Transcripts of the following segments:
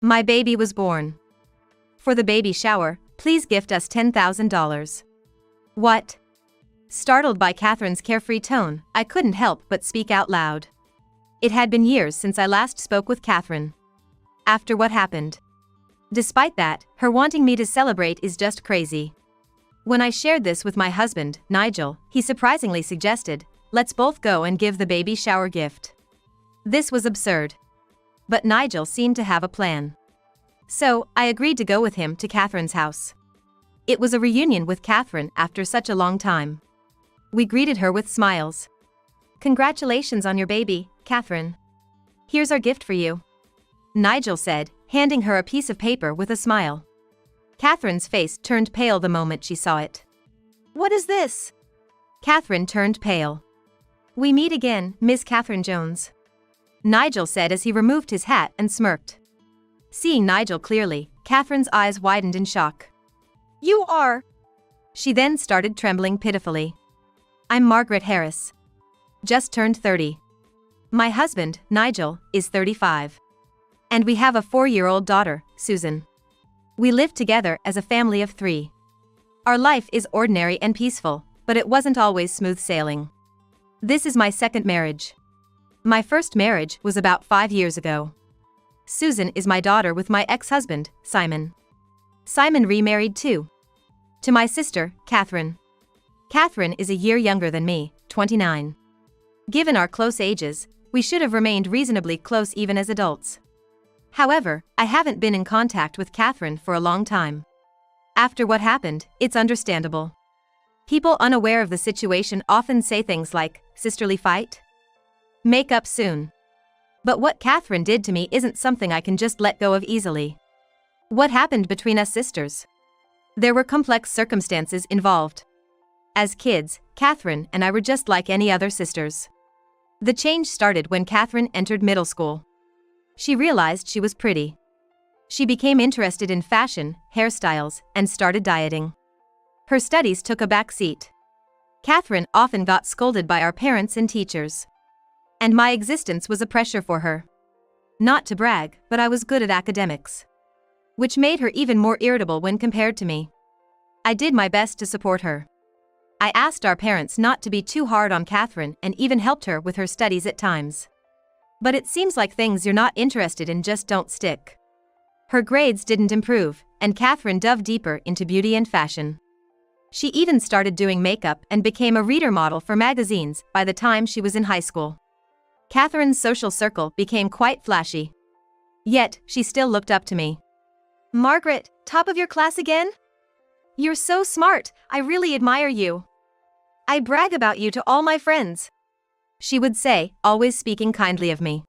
My baby was born. For the baby shower, please gift us $10,000. What? Startled by Catherine's carefree tone, I couldn't help but speak out loud. It had been years since I last spoke with Catherine. After what happened. Despite that, her wanting me to celebrate is just crazy. When I shared this with my husband, Nigel, he surprisingly suggested, let's both go and give the baby shower gift. This was absurd. But Nigel seemed to have a plan. So, I agreed to go with him to Catherine's house. It was a reunion with Catherine after such a long time. We greeted her with smiles. Congratulations on your baby, Catherine. Here's our gift for you. Nigel said, handing her a piece of paper with a smile. Catherine's face turned pale the moment she saw it. What is this? Catherine turned pale. We meet again, Miss Catherine Jones. Nigel said as he removed his hat and smirked. Seeing Nigel clearly, Catherine's eyes widened in shock. You are... She then started trembling pitifully. I'm Margaret Harris. Just turned 30. My husband, Nigel, is 35. And we have a 4-year-old daughter, Susan. We live together as a family of 3. Our life is ordinary and peaceful, but it wasn't always smooth sailing. This is my second marriage. My first marriage was about 5 years ago. Susan is my daughter with my ex-husband, Simon. Simon remarried too. To my sister, Catherine. Catherine is a year younger than me, 29. Given our close ages, we should have remained reasonably close even as adults. However, I haven't been in contact with Catherine for a long time. After what happened, it's understandable. People unaware of the situation often say things like, sisterly fight? Make up soon. But what Catherine did to me isn't something I can just let go of easily. What happened between us sisters? There were complex circumstances involved. As kids, Catherine and I were just like any other sisters. The change started when Catherine entered middle school. She realized she was pretty. She became interested in fashion, hairstyles, and started dieting. Her studies took a back seat. Catherine often got scolded by our parents and teachers. And my existence was a pressure for her. Not to brag, but I was good at academics. Which made her even more irritable when compared to me. I did my best to support her. I asked our parents not to be too hard on Catherine and even helped her with her studies at times. But it seems like things you're not interested in just don't stick. Her grades didn't improve, and Catherine dove deeper into beauty and fashion. She even started doing makeup and became a reader model for magazines by the time she was in high school. Catherine's social circle became quite flashy. Yet, she still looked up to me. Margaret, top of your class again? You're so smart, I really admire you. I brag about you to all my friends. She would say, always speaking kindly of me.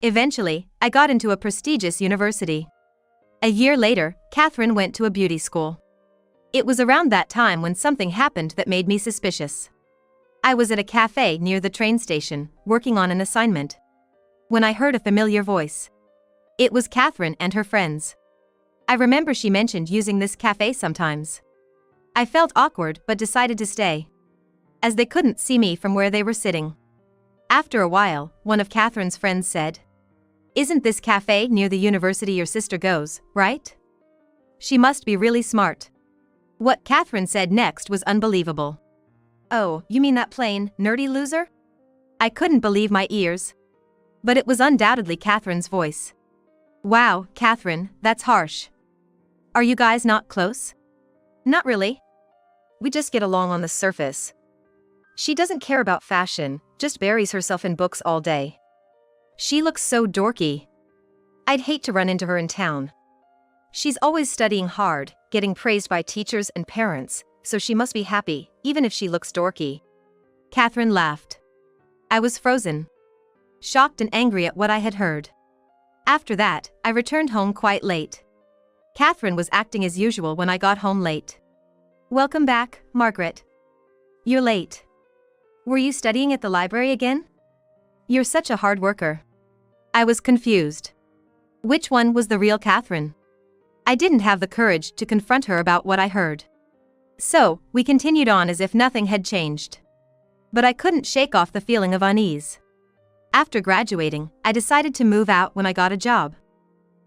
Eventually, I got into a prestigious university. A year later, Catherine went to a beauty school. It was around that time when something happened that made me suspicious. I was at a cafe near the train station, working on an assignment, when I heard a familiar voice. It was Catherine and her friends. I remember she mentioned using this cafe sometimes. I felt awkward but decided to stay, as they couldn't see me from where they were sitting. After a while, one of Catherine's friends said, "Isn't this cafe near the university your sister goes, right? She must be really smart." What Catherine said next was unbelievable. "Oh, you mean that plain, nerdy loser?" I couldn't believe my ears. But it was undoubtedly Catherine's voice. Wow, Catherine, that's harsh. Are you guys not close? Not really. We just get along on the surface. She doesn't care about fashion, just buries herself in books all day. She looks so dorky. I'd hate to run into her in town. She's always studying hard, getting praised by teachers and parents, so she must be happy, even if she looks dorky. Catherine laughed. I was frozen, shocked and angry at what I had heard. After that, I returned home quite late. Catherine was acting as usual when I got home late. Welcome back, Margaret. You're late. Were you studying at the library again? You're such a hard worker. I was confused. Which one was the real Catherine? I didn't have the courage to confront her about what I heard. So, we continued on as if nothing had changed. But I couldn't shake off the feeling of unease. After graduating, I decided to move out when I got a job.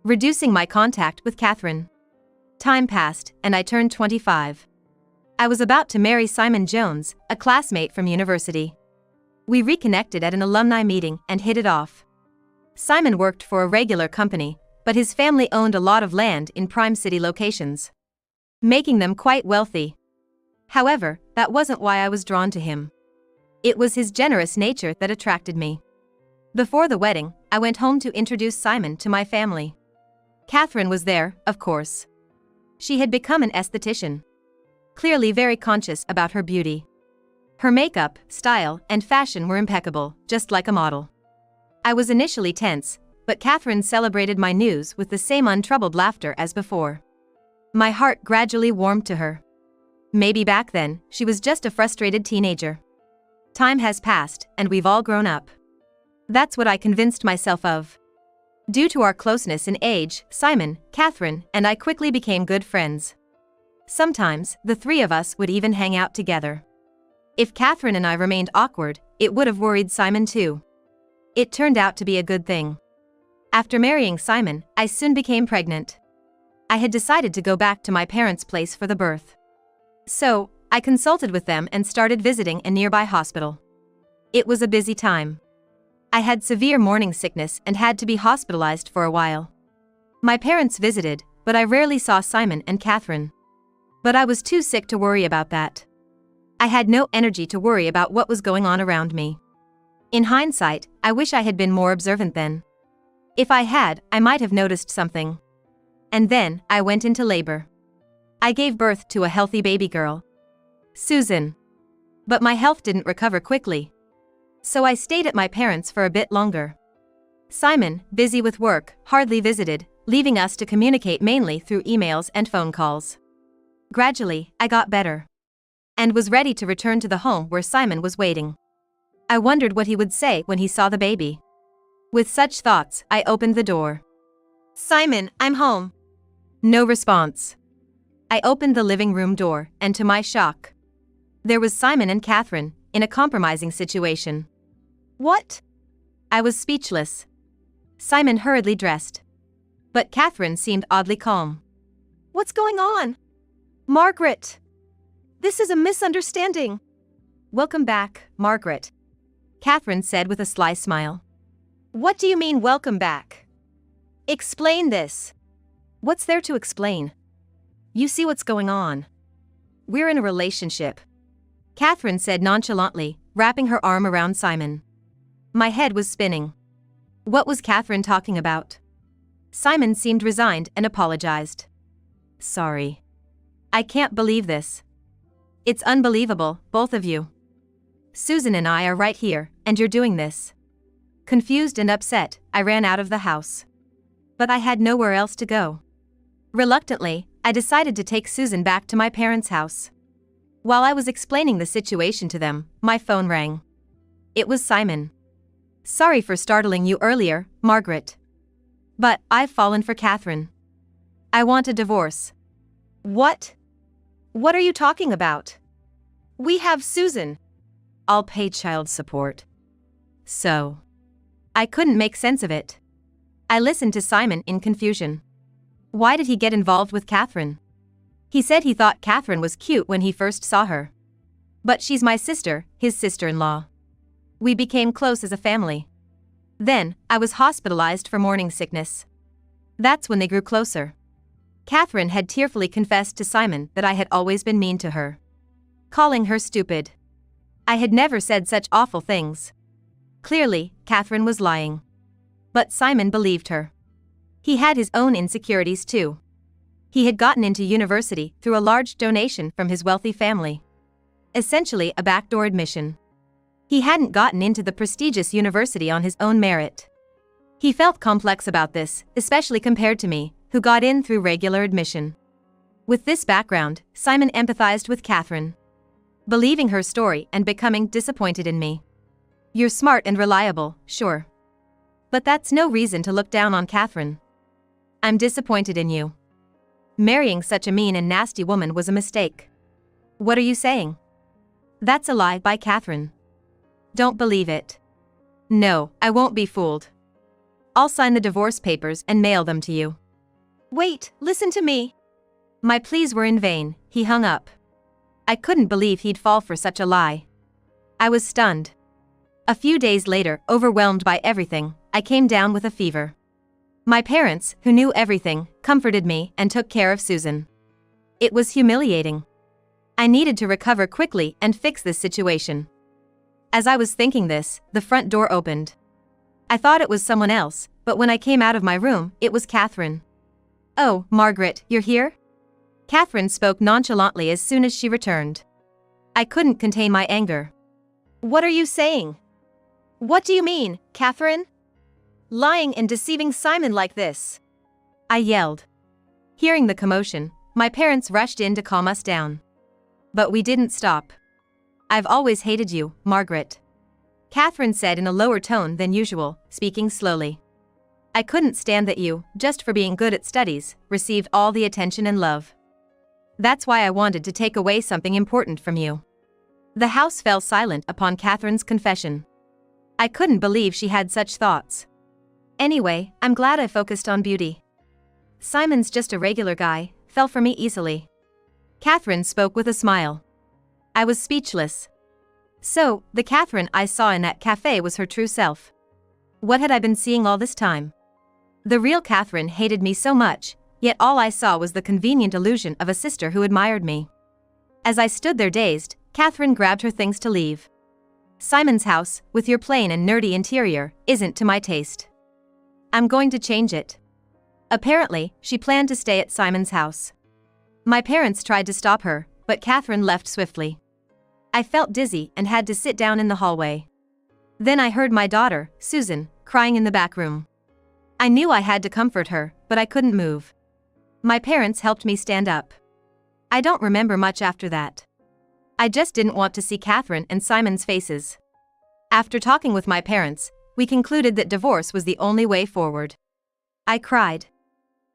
reducing my contact with Catherine. Time passed, and I turned 25. I was about to marry Simon Jones, a classmate from university. We reconnected at an alumni meeting and hit it off. Simon worked for a regular company, but his family owned a lot of land in prime city locations, making them quite wealthy. However, that wasn't why I was drawn to him. It was his generous nature that attracted me. Before the wedding, I went home to introduce Simon to my family. Catherine was there, of course. She had become an esthetician, clearly very conscious about her beauty. Her makeup, style, and fashion were impeccable, just like a model. I was initially tense, but Catherine celebrated my news with the same untroubled laughter as before. My heart gradually warmed to her. Maybe back then, she was just a frustrated teenager. Time has passed, and we've all grown up. That's what I convinced myself of. Due to our closeness in age, Simon, Catherine, and I quickly became good friends. Sometimes, the three of us would even hang out together. If Catherine and I remained awkward, it would have worried Simon too. It turned out to be a good thing. After marrying Simon, I soon became pregnant. I had decided to go back to my parents' place for the birth. So, I consulted with them and started visiting a nearby hospital. It was a busy time. I had severe morning sickness and had to be hospitalized for a while. My parents visited, but I rarely saw Simon and Catherine. But I was too sick to worry about that. I had no energy to worry about what was going on around me. In hindsight, I wish I had been more observant then. If I had, I might have noticed something. And then, I went into labor. I gave birth to a healthy baby girl, Susan. But my health didn't recover quickly. So I stayed at my parents' for a bit longer. Simon, busy with work, hardly visited, leaving us to communicate mainly through emails and phone calls. Gradually, I got better and was ready to return to the home where Simon was waiting. I wondered what he would say when he saw the baby. With such thoughts, I opened the door. "Simon, I'm home." No response. I opened the living room door, and to my shock, there was Simon and Catherine, in a compromising situation. "What?" I was speechless. Simon hurriedly dressed, but Catherine seemed oddly calm. "What's going on? Margaret! This is a misunderstanding." "Welcome back, Margaret," Catherine said with a sly smile. "What do you mean, welcome back? Explain this." "What's there to explain? You see what's going on. We're in a relationship," Catherine said nonchalantly, wrapping her arm around Simon. My head was spinning. What was Catherine talking about? Simon seemed resigned and apologized. "Sorry. I can't believe this. It's unbelievable, both of you. Susan and I are right here, and you're doing this." Confused and upset, I ran out of the house. But I had nowhere else to go. Reluctantly, I decided to take Susan back to my parents' house. While I was explaining the situation to them, my phone rang. It was Simon. "Sorry for startling you earlier, Margaret. But I've fallen for Catherine. I want a divorce." "What? What are you talking about? We have Susan." "I'll pay child support." "So?" I couldn't make sense of it. I listened to Simon in confusion. Why did he get involved with Catherine? He said he thought Catherine was cute when he first saw her. But she's my sister, his sister-in-law. We became close as a family. Then, I was hospitalized for morning sickness. That's when they grew closer. Catherine had tearfully confessed to Simon that I had always been mean to her, calling her stupid. I had never said such awful things. Clearly, Catherine was lying. But Simon believed her. He had his own insecurities too. He had gotten into university through a large donation from his wealthy family. Essentially a backdoor admission. He hadn't gotten into the prestigious university on his own merit. He felt complex about this, especially compared to me, who got in through regular admission. With this background, Simon empathized with Catherine, believing her story and becoming disappointed in me. "You're smart and reliable, sure. But that's no reason to look down on Catherine. I'm disappointed in you. Marrying such a mean and nasty woman was a mistake." "What are you saying?" "That's a lie by Catherine. Don't believe it." "No, I won't be fooled. I'll sign the divorce papers and mail them to you. Wait, listen to me. My pleas were in vain. He hung up. I couldn't believe he'd fall for such a lie. I was stunned. A few days later, overwhelmed by everything, I came down with a fever. My parents, who knew everything, comforted me and took care of Susan. It was humiliating. I needed to recover quickly and fix this situation. As I was thinking this, the front door opened. I thought it was someone else, but when I came out of my room, it was Catherine. "Oh, Margaret, you're here?" Catherine spoke nonchalantly as soon as she returned. I couldn't contain my anger. "What are you saying? What do you mean, Catherine? Lying and deceiving Simon like this?" I yelled. Hearing the commotion, my parents rushed in to calm us down. But we didn't stop. "I've always hated you, Margaret," Catherine said in a lower tone than usual, speaking slowly. "I couldn't stand that you, just for being good at studies, received all the attention and love. That's why I wanted to take away something important from you." The house fell silent upon Catherine's confession. I couldn't believe she had such thoughts. Anyway, I'm glad I focused on beauty. Simon's just a regular guy, fell for me easily. Catherine spoke with a smile. I was speechless. So, the Catherine I saw in that cafe was her true self. What had I been seeing all this time? The real Catherine hated me so much, yet all I saw was the convenient illusion of a sister who admired me. As I stood there dazed, Catherine grabbed her things to leave. "Simon's house, with your plain and nerdy interior, isn't to my taste. I'm going to change it." Apparently, she planned to stay at Simon's house. My parents tried to stop her, but Catherine left swiftly. I felt dizzy and had to sit down in the hallway. Then I heard my daughter, Susan, crying in the back room. I knew I had to comfort her, but I couldn't move. My parents helped me stand up. I don't remember much after that. I just didn't want to see Catherine and Simon's faces. After talking with my parents, we concluded that divorce was the only way forward. I cried.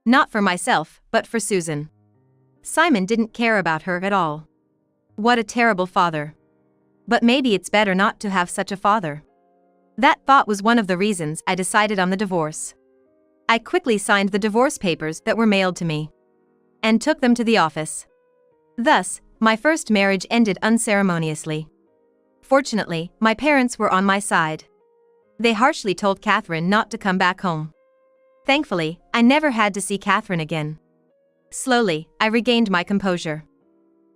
Not for myself, but for Susan. Simon didn't care about her at all. What a terrible father. But maybe it's better not to have such a father. That thought was one of the reasons I decided on the divorce. I quickly signed the divorce papers that were mailed to me and took them to the office. Thus, my first marriage ended unceremoniously. Fortunately, my parents were on my side. They harshly told Catherine not to come back home. Thankfully, I never had to see Catherine again. Slowly, I regained my composure.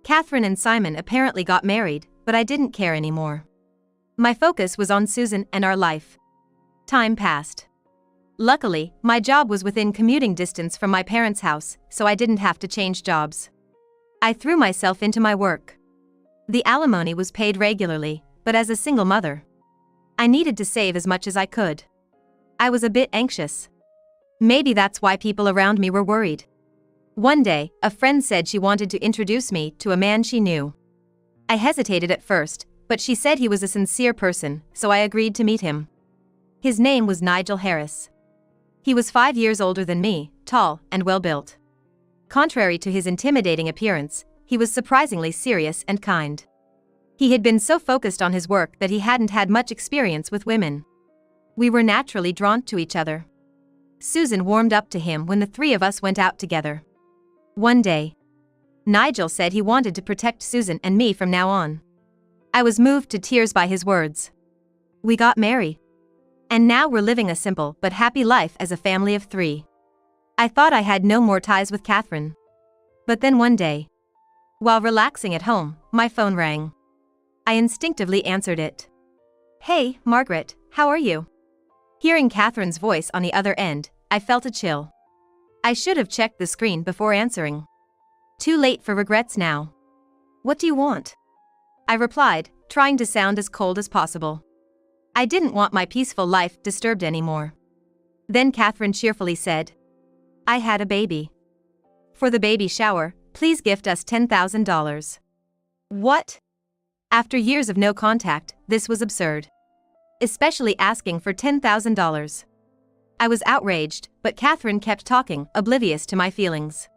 Catherine and Simon apparently got married, but I didn't care anymore. My focus was on Susan and our life. Time passed. Luckily, my job was within commuting distance from my parents' house, so I didn't have to change jobs. I threw myself into my work. The alimony was paid regularly, but as a single mother, I needed to save as much as I could. I was a bit anxious. Maybe that's why people around me were worried. One day, a friend said she wanted to introduce me to a man she knew. I hesitated at first, but she said he was a sincere person, so I agreed to meet him. His name was Nigel Harris. He was 5 years older than me, tall and well-built. Contrary to his intimidating appearance, he was surprisingly serious and kind. He had been so focused on his work that he hadn't had much experience with women. We were naturally drawn to each other. Susan warmed up to him when the three of us went out together. One day, Nigel said he wanted to protect Susan and me from now on. I was moved to tears by his words. We got married. And now we're living a simple but happy life as a family of 3. I thought I had no more ties with Catherine. But then one day, while relaxing at home, my phone rang. I instinctively answered it. "Hey, Margaret, how are you?" Hearing Catherine's voice on the other end, I felt a chill. I should have checked the screen before answering. Too late for regrets now. "What do you want?" I replied, trying to sound as cold as possible. I didn't want my peaceful life disturbed anymore. Then Catherine cheerfully said, "I had a baby. For the baby shower, please gift us $10,000. What? After years of no contact, this was absurd. Especially asking for $10,000. I was outraged, but Catherine kept talking, oblivious to my feelings.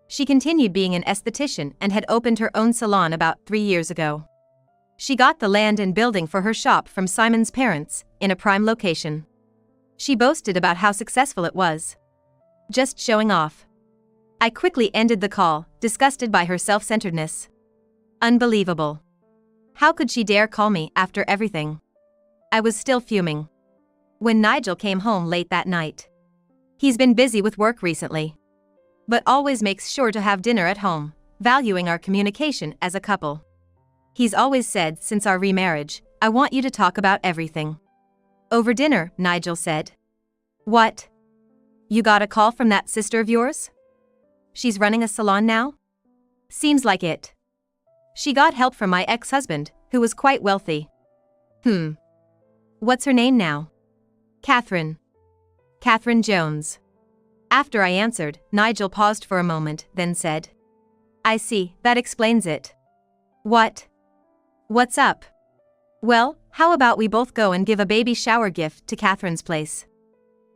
She continued being an esthetician and had opened her own salon about 3 years ago. She got the land and building for her shop from Simon's parents, in a prime location. She boasted about how successful it was. Just showing off. I quickly ended the call, disgusted by her self-centeredness. Unbelievable. How could she dare call me after everything? I was still fuming when Nigel came home late that night. He's been busy with work recently, but always makes sure to have dinner at home, valuing our communication as a couple. He's always said since our remarriage, "I want you to talk about everything." Over dinner, Nigel said. "What? You got a call from that sister of yours? She's running a salon now? Seems like it. She got help from my ex-husband, who was quite wealthy." What's her name now? Catherine. Catherine Jones. After I answered, Nigel paused for a moment, then said, "I see, that explains it." "What? What's up?" "Well, how about we both go and give a baby shower gift to Catherine's place?"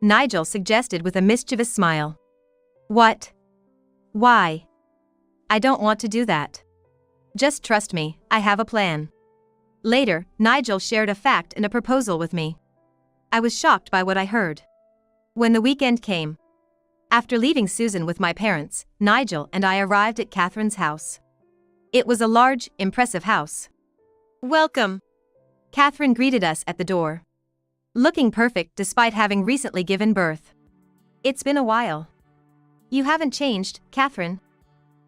Nigel suggested with a mischievous smile. "What? Why?" "I don't want to do that. Just trust me, I have a plan." Later, Nigel shared a fact and a proposal with me. I was shocked by what I heard. When the weekend came, after leaving Susan with my parents, Nigel and I arrived at Catherine's house. It was a large, impressive house. "Welcome." Catherine greeted us at the door, looking perfect despite having recently given birth. "It's been a while." "You haven't changed, Catherine,"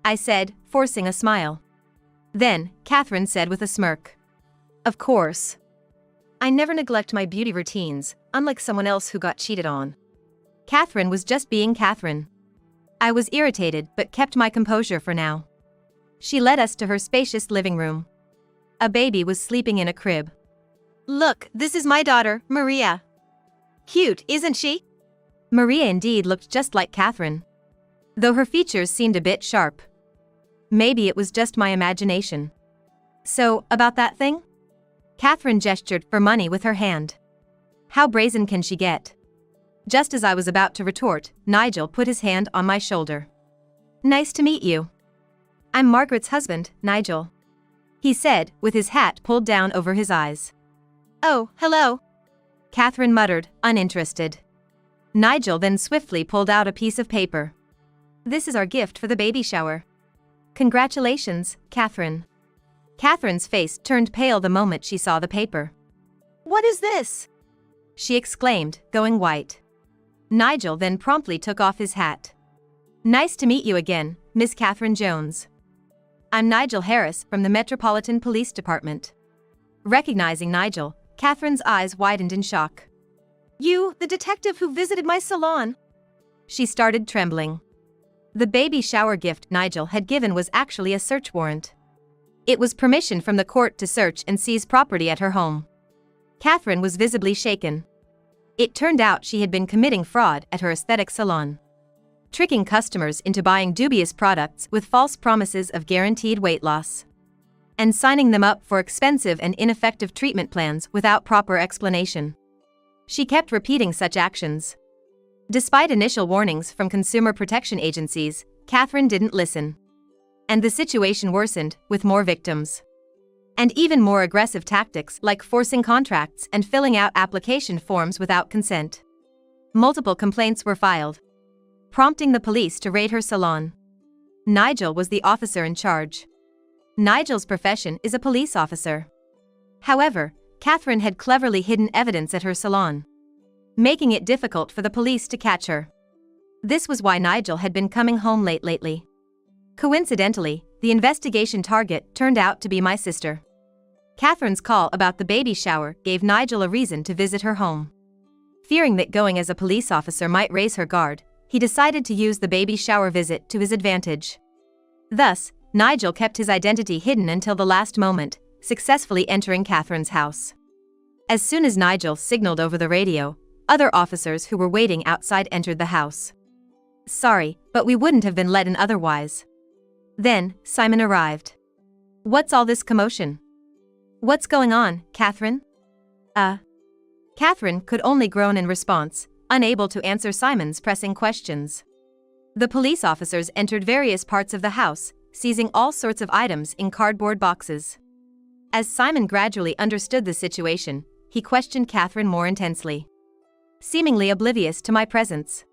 I said, forcing a smile. Then, Catherine said with a smirk, "Of course. I never neglect my beauty routines, unlike someone else who got cheated on." Catherine was just being Catherine. I was irritated but kept my composure for now. She led us to her spacious living room. A baby was sleeping in a crib. "Look, this is my daughter, Maria. Cute, isn't she?" Maria indeed looked just like Catherine, though her features seemed a bit sharp. Maybe it was just my imagination. "So, about that thing?" Catherine gestured for money with her hand. How brazen can she get? Just as I was about to retort, Nigel put his hand on my shoulder. "Nice to meet you. I'm Margaret's husband, Nigel," he said, with his hat pulled down over his eyes. "Oh, hello," Catherine muttered, uninterested. Nigel then swiftly pulled out a piece of paper. "This is our gift for the baby shower." "Congratulations, Catherine." Catherine's face turned pale the moment she saw the paper. "What is this?" she exclaimed, going white. Nigel then promptly took off his hat. "Nice to meet you again, Miss Catherine Jones. I'm Nigel Harris from the Metropolitan Police Department." Recognizing Nigel, Catherine's eyes widened in shock. "You, the detective who visited my salon?" She started trembling. The baby shower gift Nigel had given was actually a search warrant. It was permission from the court to search and seize property at her home. Catherine was visibly shaken. It turned out she had been committing fraud at her aesthetic salon, tricking customers into buying dubious products with false promises of guaranteed weight loss, and signing them up for expensive and ineffective treatment plans without proper explanation. She kept repeating such actions. Despite initial warnings from consumer protection agencies, Catherine didn't listen. And the situation worsened, with more victims. And even more aggressive tactics like forcing contracts and filling out application forms without consent. Multiple complaints were filed, prompting the police to raid her salon. Nigel was the officer in charge. Nigel's profession is a police officer. However, Catherine had cleverly hidden evidence at her salon, making it difficult for the police to catch her. This was why Nigel had been coming home late lately. Coincidentally, the investigation target turned out to be my sister. Catherine's call about the baby shower gave Nigel a reason to visit her home. Fearing that going as a police officer might raise her guard, he decided to use the baby shower visit to his advantage. Thus, Nigel kept his identity hidden until the last moment, successfully entering Catherine's house. As soon as Nigel signaled over the radio, other officers who were waiting outside entered the house. "Sorry, but we wouldn't have been let in otherwise." Then, Simon arrived. "What's all this commotion? What's going on, Catherine?" Catherine could only groan in response, unable to answer Simon's pressing questions. The police officers entered various parts of the house, seizing all sorts of items in cardboard boxes. As Simon gradually understood the situation, he questioned Catherine more intensely. seemingly oblivious to my presence.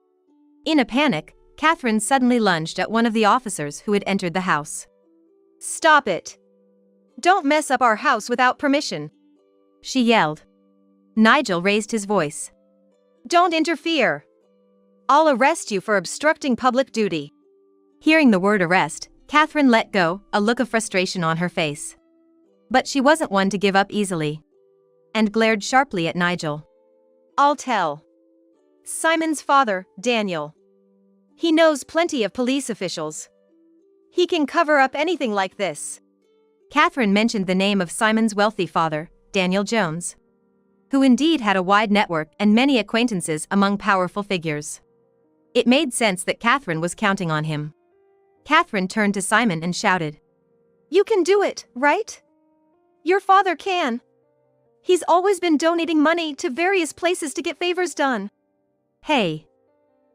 In a panic, Catherine suddenly lunged at one of the officers who had entered the house. "Stop it! Don't mess up our house without permission!" she yelled. Nigel raised his voice. "Don't interfere! I'll arrest you for obstructing public duty." Hearing the word arrest, Catherine let go, a look of frustration on her face. But she wasn't one to give up easily, and glared sharply at Nigel. "I'll tell Simon's father, Daniel. He knows plenty of police officials. He can cover up anything like this." Catherine mentioned the name of Simon's wealthy father, Daniel Jones, who indeed had a wide network and many acquaintances among powerful figures. It made sense that Catherine was counting on him. Catherine turned to Simon and shouted, "You can do it, right? Your father can. He's always been donating money to various places to get favors done." "Hey!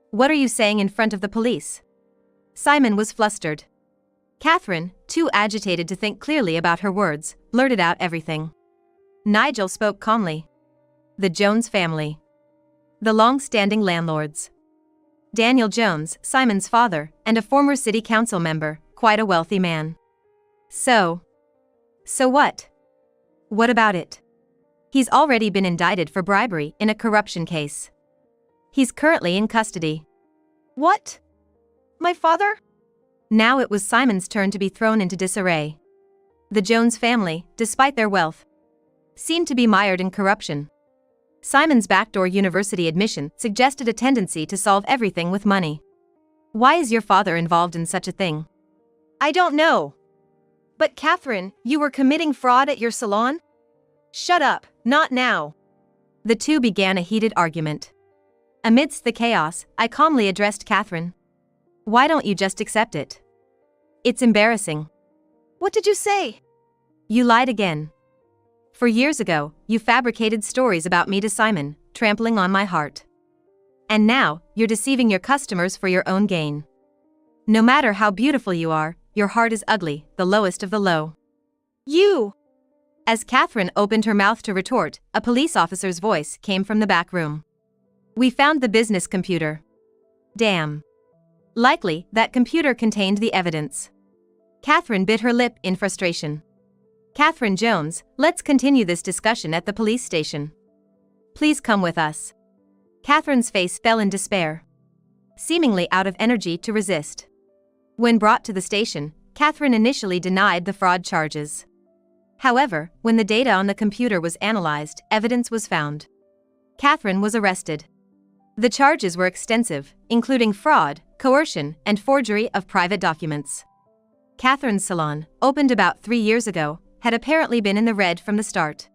What are you saying in front of the police?" Simon was flustered. Catherine, too agitated to think clearly about her words, blurted out everything. Nigel spoke calmly. "The Jones family. The long-standing landlords. Daniel Jones, Simon's father, and a former city council member, quite a wealthy man. So what? What about it? He's already been indicted for bribery in a corruption case. He's currently in custody." "What? My father?" Now it was Simon's turn to be thrown into disarray. The Jones family, despite their wealth, seemed to be mired in corruption. Simon's backdoor university admission suggested a tendency to solve everything with money. "Why is your father involved in such a thing?" "I don't know. But Catherine, you were committing fraud at your salon?" "Shut up, not now." The two began a heated argument. Amidst the chaos, I calmly addressed Catherine. "Why don't you just accept it? It's embarrassing." "What did you say?" "You lied again. For years ago, you fabricated stories about me to Simon, trampling on my heart. And now, you're deceiving your customers for your own gain. No matter how beautiful you are, your heart is ugly, the lowest of the low." "You!" As Catherine opened her mouth to retort, a police officer's voice came from the back room. "We found the business computer." "Damn. Likely, that computer contained the evidence." Catherine bit her lip in frustration. "Catherine Jones, let's continue this discussion at the police station. Please come with us." Catherine's face fell in despair, seemingly out of energy to resist. When brought to the station, Catherine initially denied the fraud charges. However, when the data on the computer was analyzed, evidence was found. Catherine was arrested. The charges were extensive, including fraud, coercion, and forgery of private documents. Catherine's salon, opened about 3 years ago, had apparently been in the red from the start.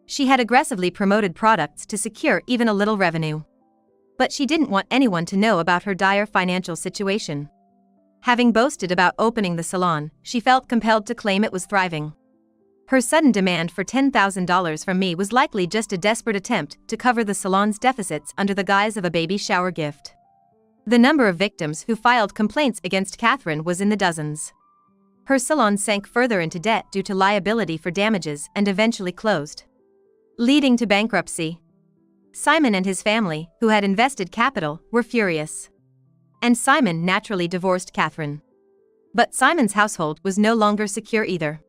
She had aggressively promoted products to secure even a little revenue. But she didn't want anyone to know about her dire financial situation. Having boasted about opening the salon, she felt compelled to claim it was thriving. Her sudden demand for $10,000 from me was likely just a desperate attempt to cover the salon's deficits under the guise of a baby shower gift. The number of victims who filed complaints against Catherine was in the dozens. Her salon sank further into debt due to liability for damages and eventually closed, leading to bankruptcy. Simon and his family, who had invested capital, were furious. And Simon naturally divorced Catherine. But Simon's household was no longer secure either.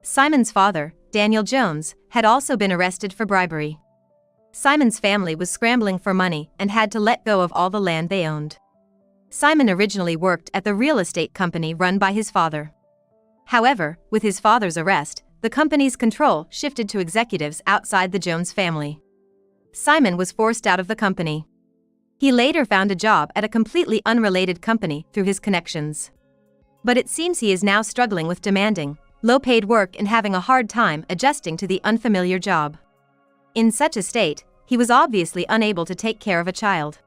Simon's father, Daniel Jones, had also been arrested for bribery. Simon's family was scrambling for money and had to let go of all the land they owned. Simon originally worked at the real estate company run by his father. However, with his father's arrest, the company's control shifted to executives outside the Jones family. Simon was forced out of the company. He later found a job at a completely unrelated company through his connections. But it seems he is now struggling with demanding, low-paid work and having a hard time adjusting to the unfamiliar job. In such a state, he was obviously unable to take care of a child.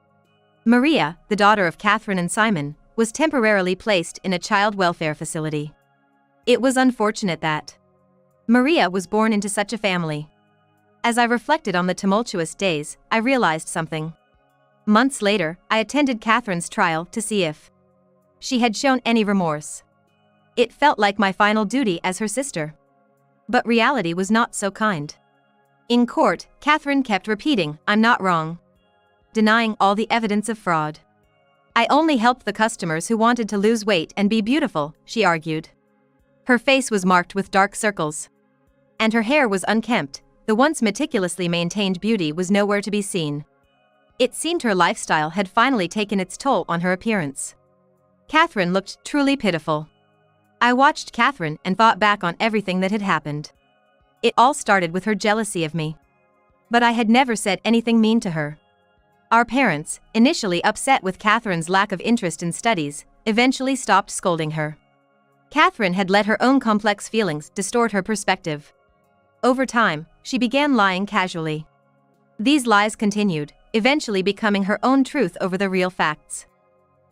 Maria, the daughter of Catherine and Simon, was temporarily placed in a child welfare facility. It was unfortunate that Maria was born into such a family. As I reflected on the tumultuous days, I realized something. Months later, I attended Catherine's trial to see if she had shown any remorse. It felt like my final duty as her sister. But reality was not so kind. In court, Catherine kept repeating, "I'm not wrong. denying all the evidence of fraud. "I only helped the customers who wanted to lose weight and be beautiful," she argued. Her face was marked with dark circles. And her hair was unkempt, the once meticulously maintained beauty was nowhere to be seen. It seemed her lifestyle had finally taken its toll on her appearance. Catherine looked truly pitiful. I watched Catherine and thought back on everything that had happened. It all started with her jealousy of me. But I had never said anything mean to her. Our parents, initially upset with Catherine's lack of interest in studies, eventually stopped scolding her. Catherine had let her own complex feelings distort her perspective. Over time, she began lying casually. These lies continued, eventually becoming her own truth over the real facts.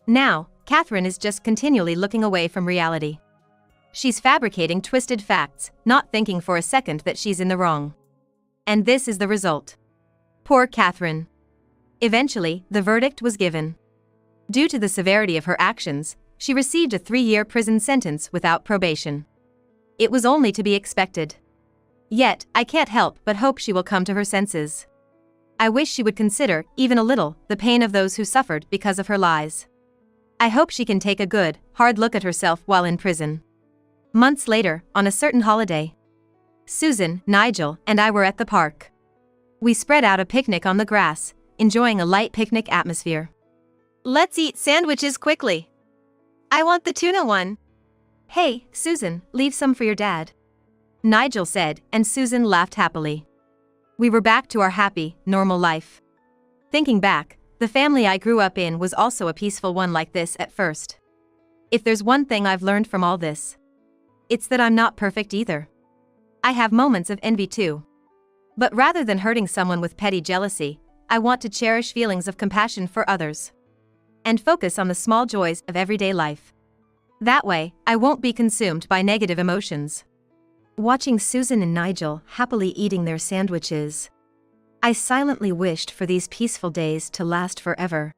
Now, Catherine is just continually looking away from reality. She's fabricating twisted facts, not thinking for a second that she's in the wrong. And this is the result. Poor Catherine. Eventually, the verdict was given. Due to the severity of her actions, she received a 3-year prison sentence without probation. It was only to be expected. Yet, I can't help but hope she will come to her senses. I wish she would consider, even a little, the pain of those who suffered because of her lies. I hope she can take a good, hard look at herself while in prison. Months later, on a certain holiday, Susan, Nigel, and I were at the park. We spread out a picnic on the grass, enjoying a light picnic atmosphere. "Let's eat sandwiches quickly. I want the tuna one." "Hey, Susan, leave some for your dad," Nigel said, and Susan laughed happily. We were back to our happy, normal life. Thinking back, the family I grew up in was also a peaceful one like this at first. If there's one thing I've learned from all this, it's that I'm not perfect either. I have moments of envy too. But rather than hurting someone with petty jealousy, I want to cherish feelings of compassion for others. And focus on the small joys of everyday life. That way, I won't be consumed by negative emotions. Watching Susan and Nigel happily eating their sandwiches, I silently wished for these peaceful days to last forever.